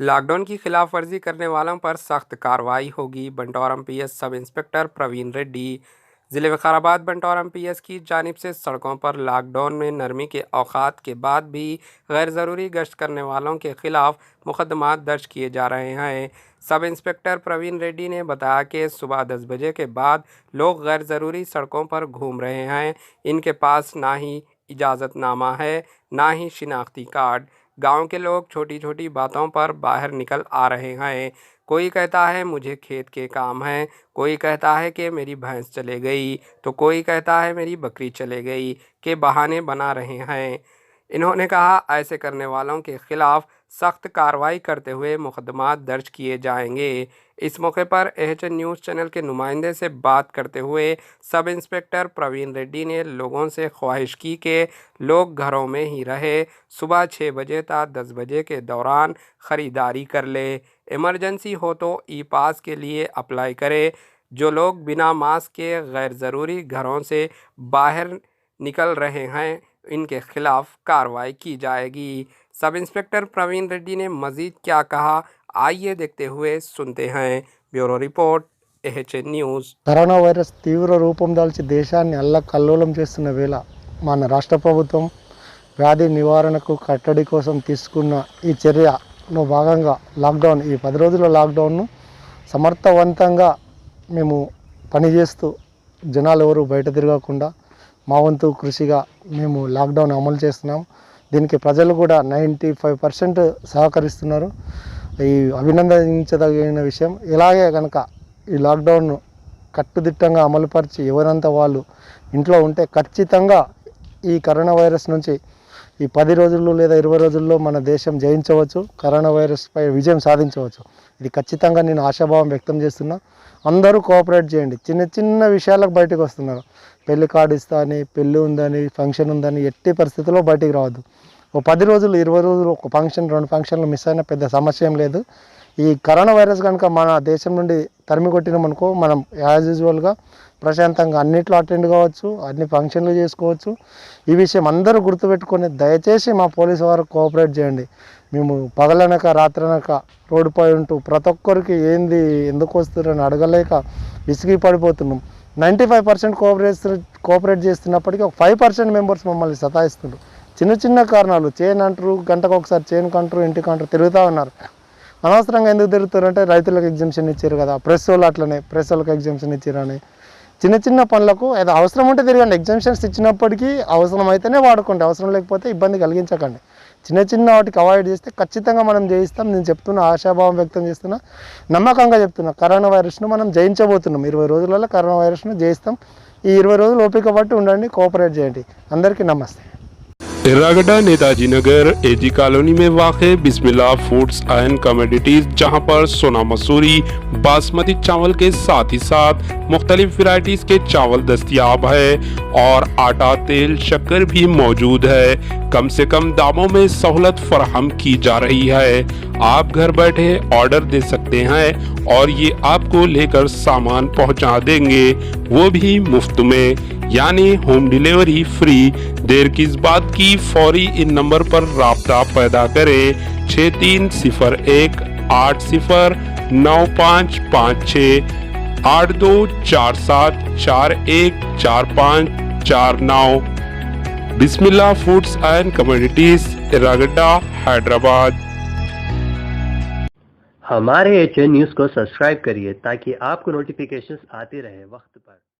Lockdown की खिलाफ वर्जी करने वालों पर सख्त कार्रवाई होगी। Bantaur MPS sub inspector Praveen Reddy. जिले विकाराबाद बंटौर एमपीएस की जानिब से सड़कों पर लॉकडाउन में नरमी के औकात के बाद भी गैर ज़रूरी गश्त करने वालों के खिलाफ मुकदमा दर्ज किए जा रहे हैं। सब इंस्पेक्टर प्रवीण रेड्डी ने बताया कि सुबह 10 बजे के बाद लोग गैर ज़रूरी सड़कों पर घूम रहे हैं। इनके पास ना ही इजाज़तनामा है, ना ही शिनाख्ती कार्ड। गांव के लोग छोटी छोटी बातों पर बाहर निकल आ रहे हैं। कोई कहता है मुझे खेत के काम है, कोई कहता है कि मेरी भैंस चले गई, तो कोई कहता है मेरी बकरी चले गई के बहाने बना रहे हैं। इन्होंने कहा ऐसे करने वालों के खिलाफ सख्त कार्रवाई करते हुए मुकदमा दर्ज किए जाएंगे। इस मौके पर एएचएन न्यूज़ चैनल के नुमाइंदे से बात करते हुए सब इंस्पेक्टर प्रवीण रेड्डी ने लोगों से ख्वाहिश की कि लोग घरों में ही रहे, सुबह 6 बजे तक 10 बजे के दौरान ख़रीदारी कर ले, इमरजेंसी हो तो ई पास के लिए अप्लाई करे। जो लोग बिना मास्क के गैर ज़रूरी घरों से बाहर निकल रहे हैं इनके खिलाफ कार्रवाई की जाएगी। सब इंस्पेक्टर प्रवीण रेड्डी ने मजीद क्या कहा, आइए देखते हुए सुनते हैं। Bureau report AHN news. Corona virus తీవ్ర రూపం దాల్చి దేశాన్ని అల్లకల్లోలం చేస్తున్న వేళ మన రాష్ట్ర ప్రభుత్వం వ్యాధి నివారణకు కట్టడి కోసం తీసుకున్న ఈ చర్యలో భాగంగా లాక్డౌన్ ఈ 10 రోజుల లాక్డౌన్ను సమర్థవంతంగా మేము పనిచేస్తూ జనాలు ఎవరు బయట తిరగకుండా మా వంతు కృషిగా మేము లాక్డౌన్ అమలు చేస్తున్నాం. దీనికి ప్రజలు కూడా 95% సహకరిస్తున్నారు. ఈ అభినందించదగిన విషయం. ఇలాగే కనుక ఈ లాక్డౌన్ను కట్టుదిట్టంగా అమలుపరిచి ఎవరంతా వాళ్ళు ఇంట్లో ఉంటే ఖచ్చితంగా ఈ కరోనా వైరస్ నుంచి ఈ 10 రోజుల్లో లేదా 20 రోజుల్లో మన దేశం జయించవచ్చు, కరోనా వైరస్పై విజయం సాధించవచ్చు. ఇది ఖచ్చితంగా నేను ఆశాభావం వ్యక్తం చేస్తున్నా. అందరూ కోఆపరేట్ చేయండి. చిన్న చిన్న విషయాలకు బయటకు వస్తున్నారు. పెళ్లి కార్డు ఇస్తా అని, పెళ్ళి ఉందని, ఫంక్షన్ ఉందని ఎట్టి పరిస్థితుల్లో బయటికి రావద్దు. ఓ 10 రోజులు 20 రోజులు ఒక ఫంక్షన్ 2 ఫంక్షన్లు మిస్ అయినా పెద్ద సమస్య ఏం లేదు. ఈ కరోనా వైరస్ కనుక మన దేశం నుండి తరిమి కొట్టినామనుకో మనం యాజ్ యూజువల్గా ప్రశాంతంగా అన్నిట్లో అటెండ్ కావచ్చు, అన్ని ఫంక్షన్లు చేసుకోవచ్చు. ఈ విషయం అందరూ గుర్తుపెట్టుకొని దయచేసి మా పోలీసు వారు కోఆపరేట్ చేయండి. మేము పగలనక రాత్రనక రోడ్డుపై ఉంటూ ప్రతి ఒక్కరికి ఏంది ఎందుకు వస్తున్నారని అడగలేక విసిగి పడిపోతున్నాం. 95% కోఆపరేట్ చేస్తున్నప్పటికీ ఒక 5% మెంబర్స్ మమ్మల్ని సతాయిస్తున్నారు. చిన్న చిన్న కారణాలు చేను అంటారు, గంటకు ఒకసారి చేనుకు అంటారు, ఇంటికి అంటారు, తిరుగుతూ ఉన్నారు. అనవసరంగా ఎందుకు తిరుగుతారంటే రైతులకు ఎగ్జామ్షన్ ఇచ్చారు కదా, ప్రెస్ వాళ్ళు అట్లనే ప్రెస్ వాళ్ళకి ఎగ్జామ్షన్ ఇచ్చారని చిన్న చిన్న పనులకు ఏదో అవసరం ఉంటే తిరగండి. ఎగ్జామ్షన్స్ ఇచ్చినప్పటికీ అవసరం అయితేనే వాడుకోండి, అవసరం లేకపోతే ఇబ్బంది కలిగించకండి. చిన్న చిన్న వాటికి అవాయిడ్ చేస్తే ఖచ్చితంగా మనం జయిస్తాం. నేను చెప్తున్నా, ఆశాభావం వ్యక్తం చేస్తున్నా, నమ్మకంగా చెప్తున్నా. కరోనా వైరస్ను మనం జయించబోతున్నాం. 20 రోజులలో కరోనా వైరస్ను జయిస్తాం. ఈ 20 రోజులు ఓపిక పట్టి ఉండండి, కోఆపరేట్ చేయండి. అందరికీ నమస్తే. एर्रागड्डा नेताजी नगर एजी कॉलोनी में वाक़े बिस्मिल्लाह फूड्स एंड कमोडिटीज, जहां पर सोना मसूरी बासमती चावल के साथ ही साथ मुख्तलिफ वैरायटीज के चावल दस्तियाब है और आटा तेल शक्कर भी मौजूद है। कम से कम दामों में सहूलत फराहम की जा रही है। आप घर बैठे ऑर्डर दे सकते हैं और ये आपको लेकर सामान पहुंचा देंगे, वो भी मुफ्त में, यानी होम डिलीवरी फ्री। देर किस बात की, फौरी इन नंबर पर राब्ता पैदा करें 6301809556 8247414549। Bismillah foods and commodities, Erragadda, Hyderabad. हमारे एएचएन न्यूज़ को सब्सक्राइब करिए ताकि आपको नोटिफिकेशंस आते रहे वक्त पर।